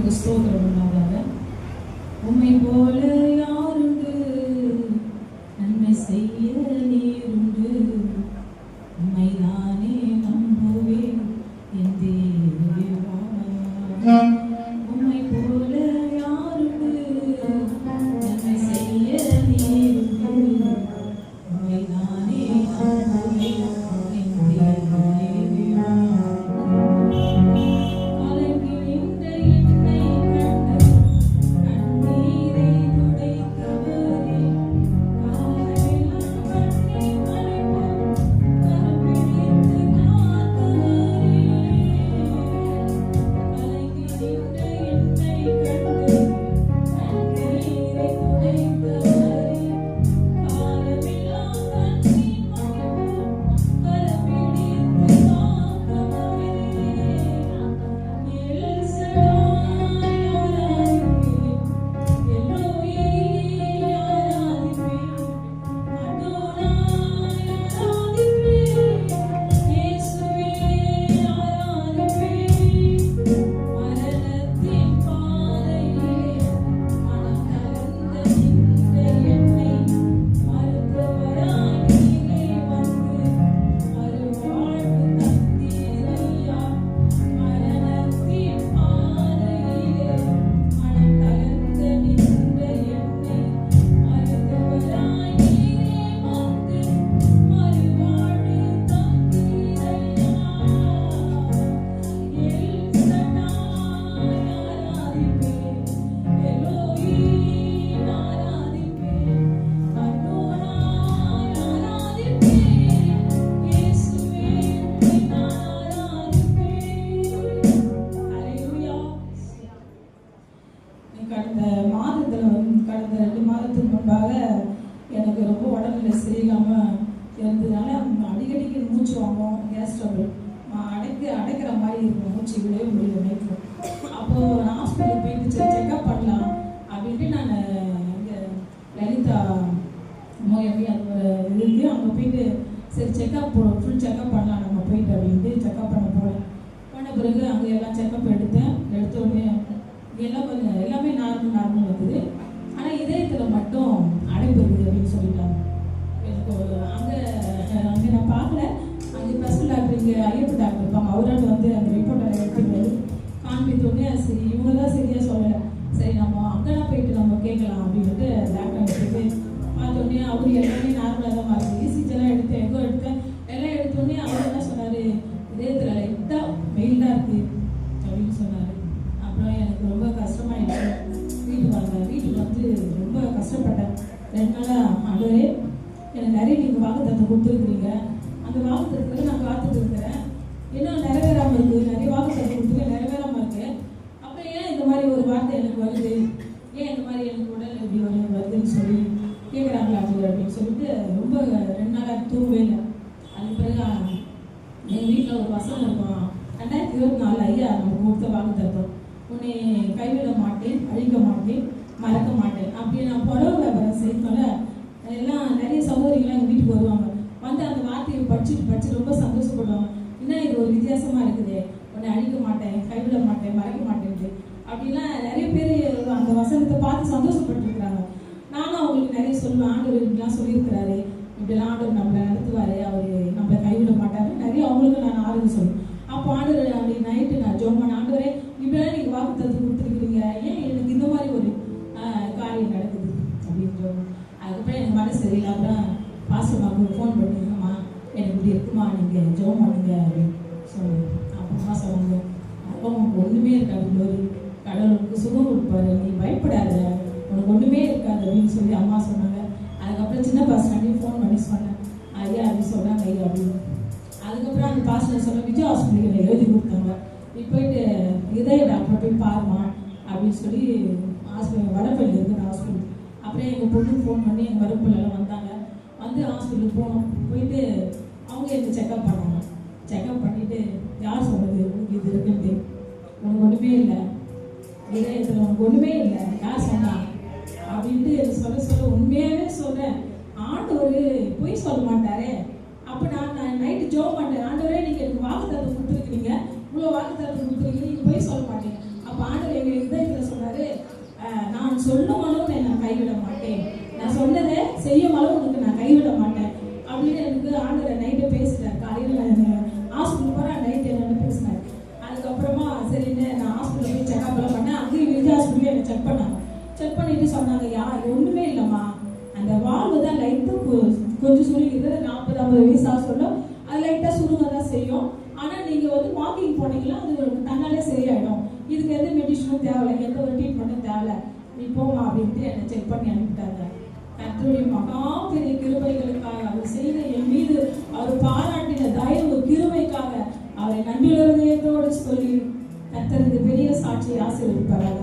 நாமத்துக்கு ஸ்தோத்திரம் உண்டாவதாக. உம்மை போல யாருண்டு, நன்மை செய்ய நீருண்டு, உம்மைதானே நம்புவேன் என் தேவா. உம்மை போல யாருண்டு, நன்மை செய்ய நீருண்டு, உம்மைதானே நம்புவேன் என் தேவா. கடந்த 2 மாதத்துக்கு முன்பாக எனக்கு ரொம்ப உடல்நிலை சரியில்லாமல் இருந்ததுனால அடிக்கடிக்கு மூச்சு வாங்கும், கேஸ் ட்ரபிள் அடைக்கிற மாதிரி இருக்கும், மூச்சு விடவே முடியல நைட்டில். அப்போது நான் ஹாஸ்பிட்டலுக்கு போயிட்டு செக்அப் பண்ணலாம் அப்படின்ட்டு நான் இங்கே லலிதா மோயமி அது ஒரு இருக்கு, அங்கே போயிட்டு சரி ஃபுல் செக்அப் பண்ணலாம் நம்ம போயிட்டு அப்படின்ட்டு செக்அப் போன பிறகு அங்கே எல்லாம் செக்அப் எடுத்த உடனே எல்லாம் கொஞ்சம் எல்லாமே நார்மல் வந்தது. ஆனால் இதயத்தில் மட்டும் அடைப்பு இருக்குது அப்படின்னு சொல்லிட்டாங்க. எனக்கு அங்கே நான் பார்க்கல, அங்கே ஸ்பெஷல் டாக்டர் இங்கே ஐயப்ப டாக்டர் இருப்பாங்க, அவரால் வந்து அந்த ரிப்போர்ட்டை எடுத்துட்டு காண்பித்தோடனே சரி இவங்க தான் சரியாக சொல்லலை, சரி நம்ம அங்கெல்லாம் போயிட்டு நம்ம கேட்கலாம் அப்படின்ட்டு டாக்டர் எடுத்துட்டு பார்த்தோடனே அவர் எல்லாமே நார்மலாக தான் மாறுது. இசிஜெல்லாம் எடுத்தேன், எங்கோ எடுத்தேன், எல்லாம் எடுத்தோடனே அவர் என்ன சொன்னார், இதயத்தில் லைட்டாக மெயில்டாக இருக்குது அப்படின்னு சொன்னார். அப்புறம் எனக்கு ரொம்ப கஷ்டமாயிடுச்சு. வீட்டுக்கு வந்து ரொம்ப கஷ்டப்பட்டேன். 2 நாளாக ஆண்டவரே எனக்கு நிறைய நீங்கள் வாக்குத்தத்தம் கொடுத்துருக்குறீங்க, அந்த வாக்குத்தத்துக்கு நான் காத்துட்டு இருக்கிறேன், இன்னும் நிறைவேறாமல் இருக்குது, நிறைய வாக்குத்தத்தம் கொடுத்துருக்க நிறைவேறாமல் இருக்கு, அப்போ ஏன் இந்த மாதிரி ஒரு வார்த்தை எனக்கு வருது, ஏன் இந்த மாதிரி எனக்கு உடல் எப்படி வருதுன்னு சொல்லி கேட்குறாங்களா அப்படின்னு சொல்லிட்டு ரொம்ப 2 நாளாக தூங்கவே இல்லை. அதுக்கு பிறகு எங்கள் வீட்டில் ஒரு பசங்க இருக்கும், 2024 ஐயா நமக்கு கொடுத்த வாக்குத்தத்தம், உன்னை கைவிட மாட்டேன், அழிக்க மாட்டேன், மறக்க மாட்டேன் அப்படின்னு. நான் புடவை வியாபாரம் செய்யறதுனால எல்லாம் நிறைய சகோதரிகள்லாம் எங்கள் வீட்டுக்கு வருவாங்க, வந்து அந்த வார்த்தையை படிச்சுட்டு ரொம்ப சந்தோஷப்படுவாங்க. இன்னும் இது ஒரு வித்தியாசமாக இருக்குது, உன்னை அழிக்க மாட்டேன், கைவிட மாட்டேன், மறக்க மாட்டேன்ட்டு அப்படின்லாம் நிறைய பேர் அந்த வசனத்தை பார்த்து சந்தோஷப்பட்டுருக்குறாங்க. நானும் அவங்களுக்கு நிறைய சொல்லுவேன், ஆண்டவர் இப்படிலாம் சொல்லியிருக்கிறாரு, இப்படிலாம் ஆண்டவர் நம்மளை நடத்துவார், அவர் நம்மளை கைவிட மாட்டாரு, நிறைய அவங்களுக்கு நான் ஆறுதல் சொல்லுவேன். அப்போ ஆண்டவர் அப்படி நைட்டு நான் ஜோமான ஆண்டவரே இப்படிலாம் நீங்கள் வாக்குத்தத்து கொடுத்துருக்குறீங்க, ஏன் எனக்கு இந்த மாதிரி ஒரு காரியம் நடக்குது அப்படின்ற. அதுக்கப்புறம் எனக்கு மனசு சரியில்லை. அப்புறம் பாஸ்டர்மாவுக்கு ஃபோன் பண்ணிங்கம்மா எனக்கு இப்படி இருக்குமா, நீங்கள் ஜோம் பண்ணுங்க அப்படின்னு சொல்லுவேன். அப்புறமா சொல்லுவாங்க, அப்போ உனக்கு ஒன்றுமே இருக்காது, கடவுளுக்கு சுகம் கொடுப்பாரு, நீ பயப்படாத, உனக்கு ஒன்றுமே இருக்காது அப்படின்னு சொல்லி அம்மா சொன்னாங்க. அதுக்கப்புறம் சின்ன பாஸ்டர்டையும் ஃபோன் பண்ணி சொன்னேன், ஐயா அப்படின்னு சொன்னாங்க ஐயா அப்படின்னு. அதுக்கப்புறம் அந்த பாஸ்டர் சொன்ன விஜய் ஹாஸ்பிட்டலில் எழுதி கொடுத்தாங்க, நீ போயிட்டு இதய டாக்டரை போய் பாருமா அப்படின்னு சொல்லி ஹாஸ்பிட்டல் வடப்பள்ளி இருக்குது ஹாஸ்பிட்டல். அப்புறம் எங்கள் பொண்ணுக்கு ஃபோன் பண்ணி எங்கள் மருப்பிள்ளைலாம் வந்தாங்க, வந்து ஹாஸ்பிட்டலுக்கு போனோம். போயிட்டு அவங்க எனக்கு செக்அப் பண்ணாங்க. செக்அப் பண்ணிவிட்டு யார் சொன்னது உனக்கு இது இருக்குன்ட்டு, உனக்கு ஒன்றுமே இல்லை, இதயத்தில் உனக்கு ஒன்றுமே இல்லை, யார் சொன்னா அப்படின்ட்டு சொல்ல உண்மையாகவே சொல்கிறேன். ஆண்டவர் பொய் சொல்ல மாட்டாரே. அப்போ நான் நைட்டு ஜோம் பண்ணேன், ஆண்டவரே நீங்கள் எனக்கு வாக்குத்தத்தம் கொடுத்துருக்கீங்க, இவ்வளோ வாக்குத்தத்தம் கொடுத்துருக்கீங்க, நீங்கள் பொய் சொல்ல மாட்டேங்க. அப்போ ஆண்டவர் எங்கள் சொல்லும் அளவு நான் கைவிட மாட்டேன், நான் சொன்னதை செய்யும் அளவு உனக்கு நான் கைவிட மாட்டேன் அப்படின்னு எனக்கு ஆண்டவர் நைட்டு பேசிட்டார். காலையில் நான் ஹாஸ்பிட்டல் போகிறேன், நைட்டு என்னென்ன பேசினார். அதுக்கப்புறமா சரின்னு நான் ஹாஸ்பிட்டல் போய் செக்அப்லாம் பண்ணேன். அங்கேயும் விஜய் ஹாஸ்பிட்டலில் என்னை செக் பண்ணாங்க. செக் பண்ணிட்டு சொன்னாங்க, ஒன்றுமே இல்லைம்மா, அந்த வாழ்வு தான் லைட்டாக கொஞ்சம் சுருங்கிது, 40-50 வயசாக சொல்லும், அது லைட்டாக சுருங்க தான் செய்யும். ஆனால் நீங்கள் வந்து வாக்கிங் போனீங்கன்னா அது தன்னாலே சரியாயிடும், இதுக்கு எந்த மெடிசனும் தேவையில்லை, எந்த ஒரு ட்ரீட்மெண்ட்டும் தேவையில்லை, நீ போமா அப்படின்ட்டு என்னை செக் பண்ணி அனுப்பிட்டாங்க. கர்த்தருடைய மகா பெரிய கிருபைகளுக்காக, அவர் செய்த என் மீது அவர் பாராட்டின தயவு கிருபைக்காக அவரை நன்றியுள்ளதோடு சொல்லி கர்த்தருக்கு பெரிய சாட்சியை ஆசீர்வதிப்பாராக.